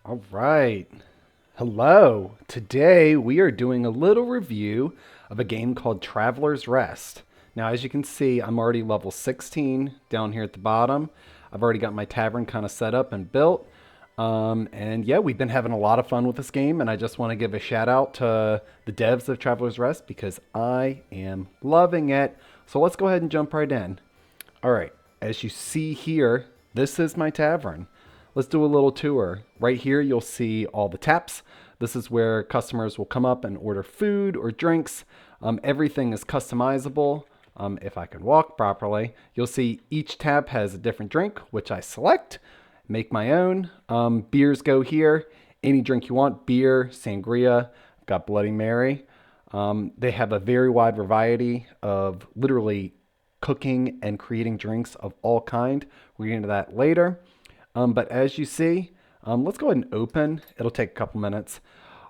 All right. Hello. Today we are doing a little review of a game called Traveler's Rest. Now, as you can see, I'm already level 16 down here at the bottom. I've already got my tavern kind of set up and built. And yeah, we've been having a lot of fun with this game, and I just want to give a shout out to the devs of Traveler's Rest because I am loving it. So let's go ahead and jump right in. All right, as you see here, this is my tavern. Let's do a little tour. Right here, you'll see all the taps. This is where customers will come up and order food or drinks. Everything is customizable. If I can walk properly, you'll see each tab has a different drink, which I select, make my own. Beers go here. Any drink you want, beer, sangria, got Bloody Mary. They have a very wide variety of literally cooking and creating drinks of all kind. We'll get into that later. But as you see, let's go ahead and open. It'll take a couple minutes.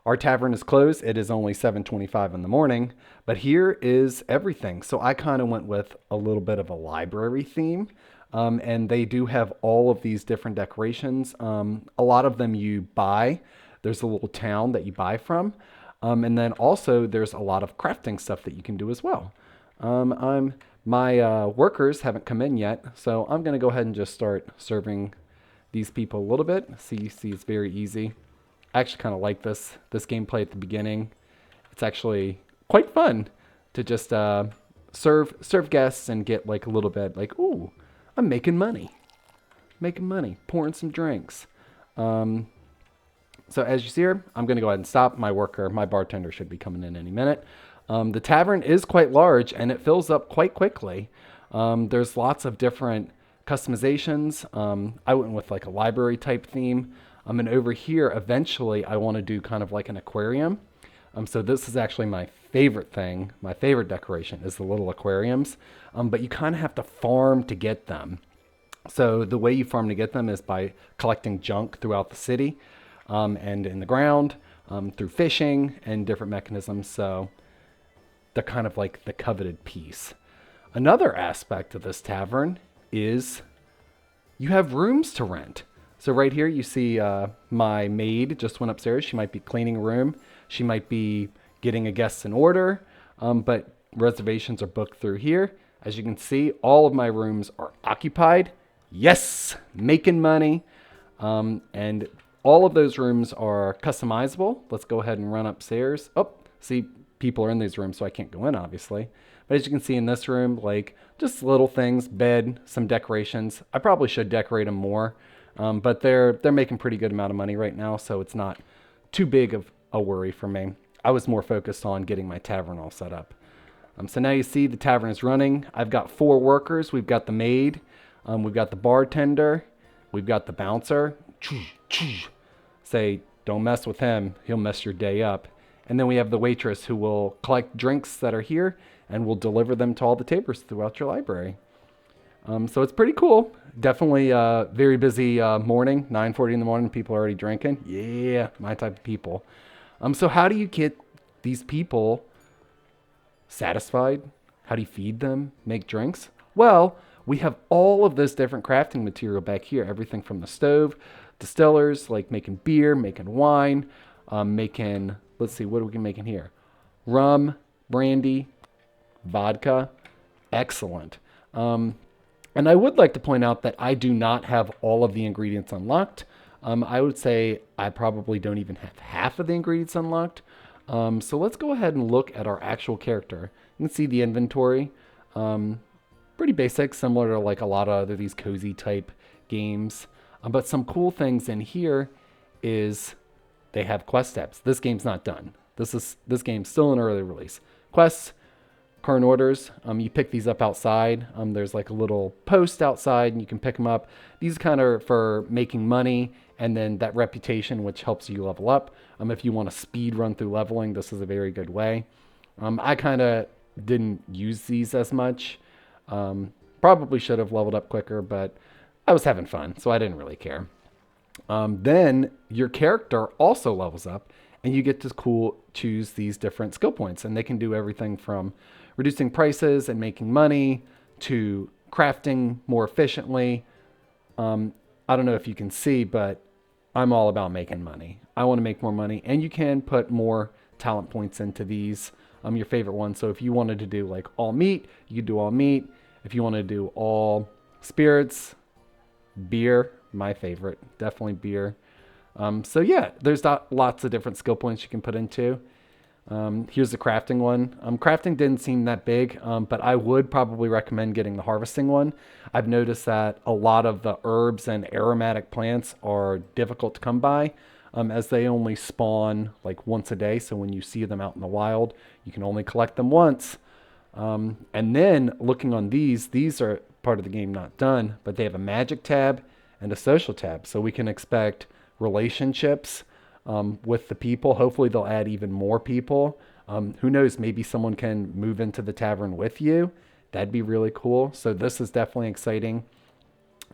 Our tavern is closed. It is only 7:25 in the morning, but here is everything. So I kind of went with a little bit of a library theme. And they do have all of these different decorations. A lot of them you buy. There's a little town that you buy from. And then also there's a lot of crafting stuff that you can do as well. My workers haven't come in yet, so I'm gonna go ahead and just start serving these people a little bit. See, it's very easy. I actually kind of like this gameplay at the beginning. It's actually quite fun to just serve guests and get like a little bit like, ooh, I'm making money, pouring some drinks. Um, so as you see here, I'm going to go ahead and stop. My bartender should be coming in any minute. The tavern is quite large and it fills up quite quickly. There's lots of different customizations. I went with like a library type theme. And over here, eventually, I want to do kind of like an aquarium. So this is actually my favorite thing. My favorite decoration is the little aquariums. But you kind of have to farm to get them. So the way you farm to get them is by collecting junk throughout the city and in the ground through fishing and different mechanisms. So they're kind of like the coveted piece. Another aspect of this tavern is you have rooms to rent. So right here you see my maid just went upstairs. She might be cleaning a room. She might be getting a guest an order, but reservations are booked through here. As you can see, all of my rooms are occupied. Yes, making money. And all of those rooms are customizable. Let's go ahead and run upstairs. Oh, see, people are in these rooms, so I can't go in, obviously. But as you can see in this room, like just little things, bed, some decorations. I probably should decorate them more, but they're making pretty good amount of money right now, so it's not too big of a worry for me. I was more focused on getting my tavern all set up. So now you see the tavern is running. I've got 4 workers. We've got the maid, we've got the bartender, we've got the bouncer. Say, don't mess with him. He'll mess your day up. And then we have the waitress who will collect drinks that are here and will deliver them to all the tables throughout your library. So it's pretty cool. Definitely a very busy morning, 9:40 in the morning. People are already drinking. Yeah, my type of people. So how do you get these people satisfied? How do you feed them? Make drinks? Well, we have all of this different crafting material back here. Everything from the stove, distillers, like making beer, making wine, making, let's see, what are we making here? Rum, brandy, vodka. Excellent. And I would like to point out that I do not have all of the ingredients unlocked. I would say I probably don't even have half of the ingredients unlocked. So let's go ahead and look at our actual character. You can see the inventory. Pretty basic, similar to like a lot of other these cozy type games. But some cool things in here is they have quest steps. This game's not done. This game's still in early release. Quests, current orders. You pick these up outside. There's like a little post outside, and you can pick them up. These kind of for making money, and then that reputation, which helps you level up. If you want to speed run through leveling, this is a very good way. I kind of didn't use these as much. Probably should have leveled up quicker, but I was having fun, so I didn't really care. Then your character also levels up, and you get to choose these different skill points, and they can do everything from reducing prices and making money to crafting more efficiently. I don't know if you can see, but I'm all about making money. I want to make more money, and you can put more talent points into these. Your favorite one. So if you wanted to do like all meat, you could do all meat. If you want to do all spirits, beer, my favorite, definitely beer. So yeah, there's lots of different skill points you can put into. Here's the crafting one. Crafting didn't seem that big, but I would probably recommend getting the harvesting one. I've noticed that a lot of the herbs and aromatic plants are difficult to come by, as they only spawn like once a day. So when you see them out in the wild, you can only collect them once. And then looking on these are part of the game not done, but they have a magic tab and a social tab. So we can expect relationships with the people. Hopefully they'll add even more people. Who knows? Maybe someone can move into the tavern with you. That'd be really cool. So this is definitely exciting.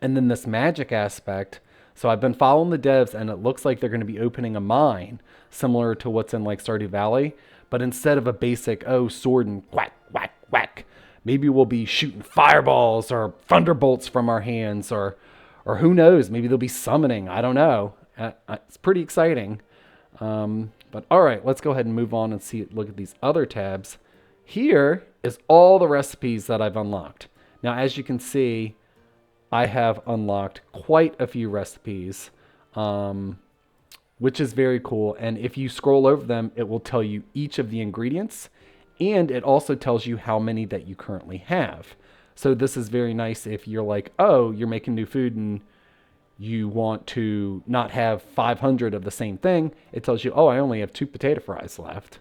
And then this magic aspect. So I've been following the devs, and it looks like they're going to be opening a mine similar to what's in like Stardew Valley. But instead of a basic, sword and whack, whack, whack, maybe we'll be shooting fireballs or thunderbolts from our hands, or who knows? Maybe they'll be summoning. I don't know. It's pretty exciting. But all right, let's go ahead and move on and look at these other tabs. Here is all the recipes that I've unlocked. Now, as you can see, I have unlocked quite a few recipes, which is very cool. And if you scroll over them, it will tell you each of the ingredients, and it also tells you how many that you currently have. So this is very nice if you're like, oh, you're making new food and you want to not have 500 of the same thing. It tells you, oh, I only have 2 potato fries left.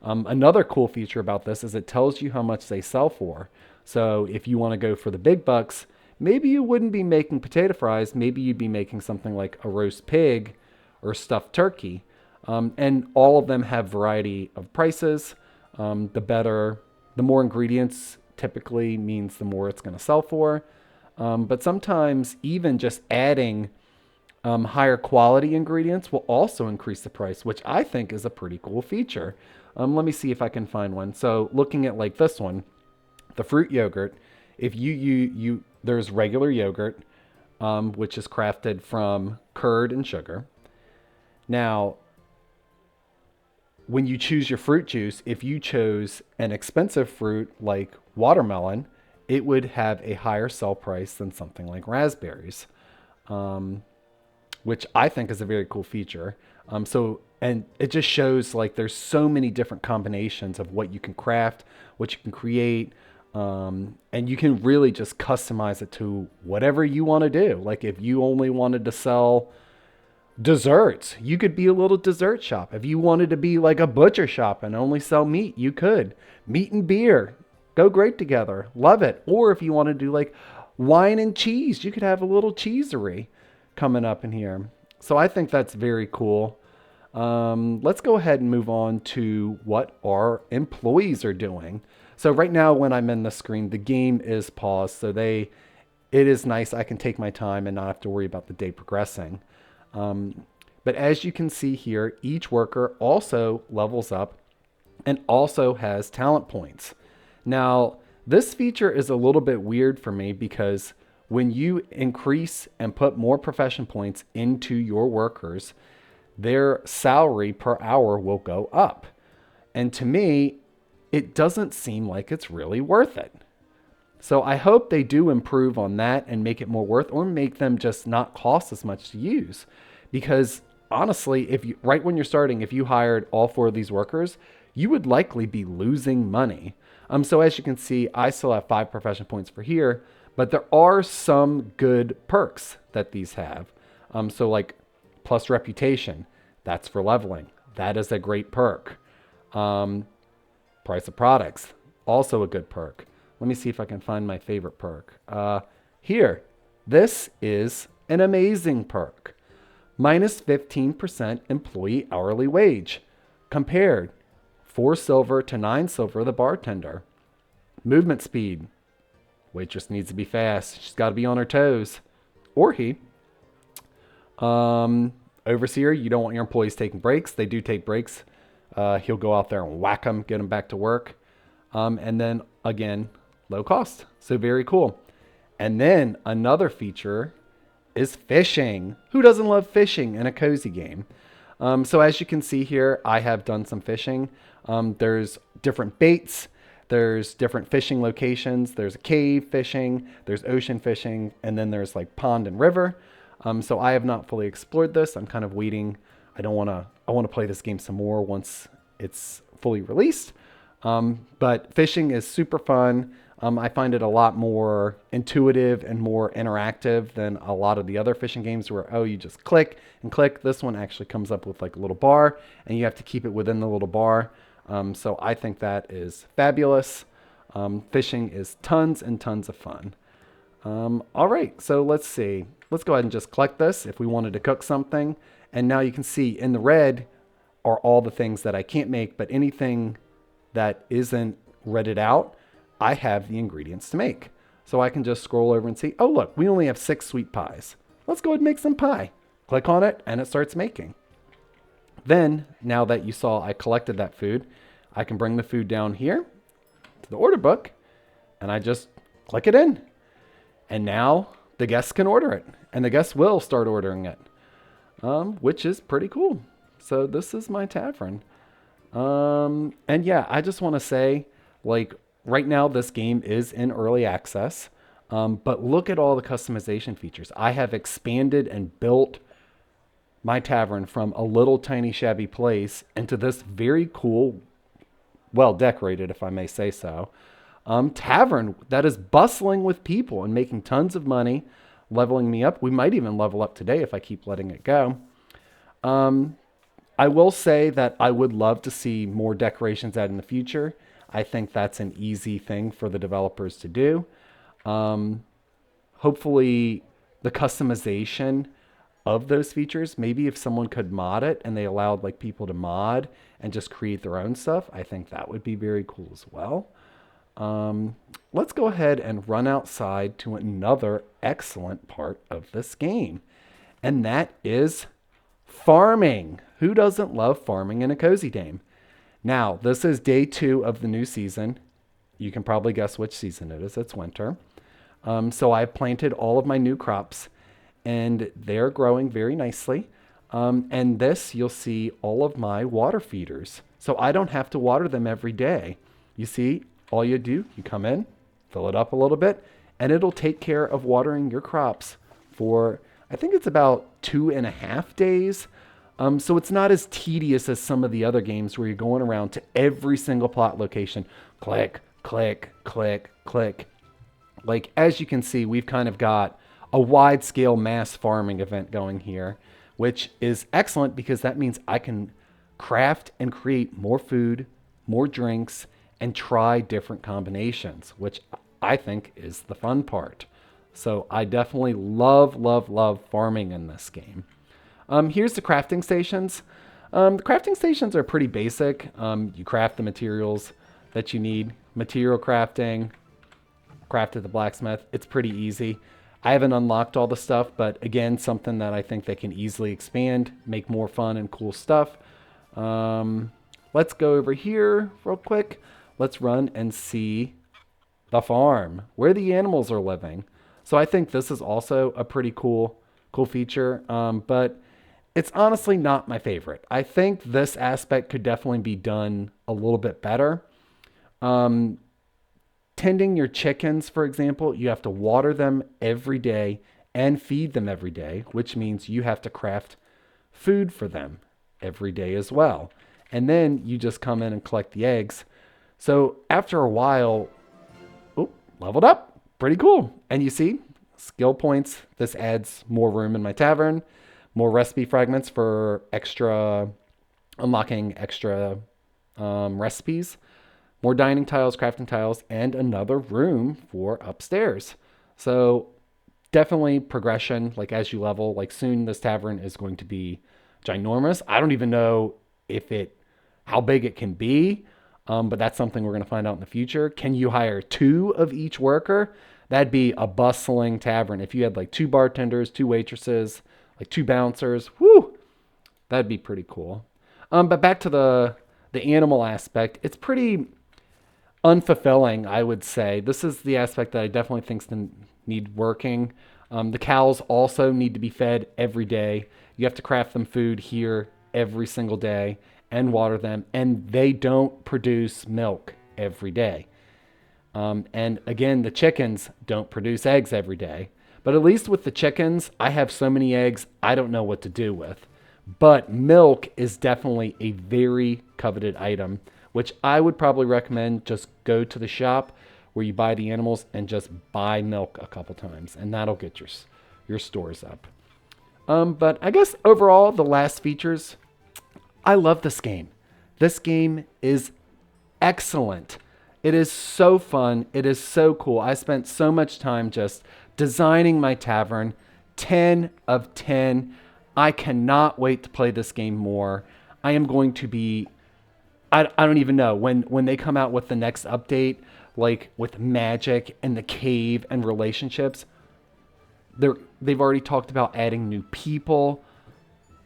Another cool feature about this is it tells you how much they sell for. So if you want to go for the big bucks, maybe you wouldn't be making potato fries. Maybe you'd be making something like a roast pig or stuffed turkey. And all of them have variety of prices. The more ingredients typically means the more it's going to sell for. But sometimes even just adding higher quality ingredients will also increase the price, which I think is a pretty cool feature. Let me see if I can find one. So looking at like this one, the fruit yogurt, if there's regular yogurt, which is crafted from curd and sugar. Now, when you choose your fruit juice, if you chose an expensive fruit like watermelon, it would have a higher sell price than something like raspberries, which I think is a very cool feature. And it just shows like there's so many different combinations of what you can craft, what you can create, and you can really just customize it to whatever you want to do. Like if you only wanted to sell desserts, you could be a little dessert shop. If you wanted to be like a butcher shop and only sell meat, you could. Meat and beer go great together. Love it. Or if you want to do like wine and cheese, you could have a little cheesery coming up in here. So I think that's very cool. Let's go ahead and move on to what our employees are doing. So right now when I'm in the screen, the game is paused. So it is nice. I can take my time and not have to worry about the day progressing. But as you can see here, each worker also levels up and also has talent points. Now, this feature is a little bit weird for me because when you increase and put more profession points into your workers, their salary per hour will go up. And to me, it doesn't seem like it's really worth it. So I hope they do improve on that and make it more worth, or make them just not cost as much to use. Because honestly, right when you're starting, if you hired all 4 of these workers, you would likely be losing money. So as you can see, I still have 5 profession points for here, but there are some good perks that these have. So like plus reputation, that's for leveling. That is a great perk. Price of products, also a good perk. Let me see if I can find my favorite perk. Here, this is an amazing perk. Minus 15% employee hourly wage. Compared, 4 silver to 9 silver the bartender. Movement speed. Waitress needs to be fast. She's got to be on her toes. Or he. Overseer, you don't want your employees taking breaks. They do take breaks. He'll go out there and whack them, get them back to work. And then, again, low cost. So very cool. And then another feature is fishing. Who doesn't love fishing in a cozy game? So as you can see here, I have done some fishing. There's different baits. There's different fishing locations. There's cave fishing, there's ocean fishing, and then there's like pond and river. So I have not fully explored this. I'm kind of waiting. I want to play this game some more once it's fully released. But fishing is super fun. I find it a lot more intuitive and more interactive than a lot of the other fishing games where, oh, you just click and click. This one actually comes up with like a little bar and you have to keep it within the little bar. So I think that is fabulous. Fishing is tons and tons of fun. All right, so let's see. Let's go ahead and just collect this if we wanted to cook something. And now you can see in the red are all the things that I can't make, but anything that isn't redded out, I have the ingredients to make. So I can just scroll over and see, oh, look, we only have 6 sweet pies. Let's go ahead and make some pie. Click on it and it starts making. Then, now that you saw I collected that food, I can bring the food down here to the order book and I just click it in. And now the guests can order it and the guests will start ordering it, which is pretty cool. So this is my tavern. And yeah, I just want to say, like, right now this game is in early access, but look at all the customization features. I have expanded and built my tavern from a little tiny shabby place into this very cool, well decorated, if I may say so, tavern that is bustling with people and making tons of money, leveling me up. We might even level up today if I keep letting it go. I will say that I would love to see more decorations added in the future. I think that's an easy thing for the developers to do. Hopefully the customization of those features, maybe if someone could mod it and they allowed like people to mod and just create their own stuff, I think that would be very cool as well. Let's go ahead and run outside to another excellent part of this game, and that is farming. Who doesn't love farming in a cozy game? Now, this is day 2 of the new season. You can probably guess which season it is. It's winter. So I've planted all of my new crops and they're growing very nicely. And this, you'll see all of my water feeders. So I don't have to water them every day. You see, all you do, you come in, fill it up a little bit, and it'll take care of watering your crops for, I think it's about 2.5 days. So it's not as tedious as some of the other games where you're going around to every single plot location. Click, click, click, click. Like, as you can see, we've kind of got a wide-scale mass farming event going here, which is excellent because that means I can craft and create more food, more drinks, and try different combinations, which I think is the fun part. So I definitely love, love, love farming in this game. Here's the crafting stations. The crafting stations are pretty basic. You craft the materials that you need. Material crafting, craft at the blacksmith. It's pretty easy. I haven't unlocked all the stuff, but again, something that I think they can easily expand, make more fun and cool stuff. Let's go over here real quick. Let's run and see the farm, where the animals are living. So I think this is also a pretty cool feature, but it's honestly not my favorite. I think this aspect could definitely be done a little bit better. Tending your chickens, for example, you have to water them every day and feed them every day, which means you have to craft food for them every day as well. And then you just come in and collect the eggs. So after a while, leveled up. Pretty cool. And you see, skill points. This adds more room in my tavern, more recipe fragments for unlocking extra recipes, more dining tiles, crafting tiles, and another room for upstairs. So definitely progression, like as you level, like soon this tavern is going to be ginormous. I don't even know how big it can be, but that's something we're going to find out in the future. Can you hire 2 of each worker? That'd be a bustling tavern. If you had like 2 bartenders, 2 waitresses, like 2 bouncers, whoo, that'd be pretty cool. But back to the animal aspect, it's pretty unfulfilling, I would say. This is the aspect that I definitely think need working. The cows also need to be fed every day. You have to craft them food here every single day and water them, and they don't produce milk every day. And again, the chickens don't produce eggs every day. But at least with the chickens, I have so many eggs, I don't know what to do with. But milk is definitely a very coveted item, which I would probably recommend just go to the shop where you buy the animals and just buy milk a couple times, and that'll get your stores up. But I guess overall, the last features, I love this game. This game is excellent. It is so fun. It is so cool. I spent so much time just designing my tavern. 10 of 10. I cannot wait to play this game more. I am going to be, I don't even know, when they come out with the next update, like with magic and the cave and relationships, they've already talked about adding new people.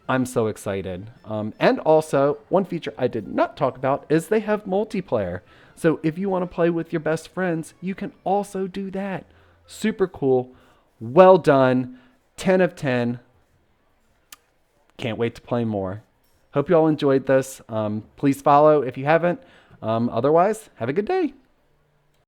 I'm so excited. And also, one feature I did not talk about is they have multiplayer. So if you want to play with your best friends, you can also do that. Super cool. Well done. 10 of 10. Can't wait to play more. Hope you all enjoyed this. Please follow if you haven't. Otherwise, have a good day.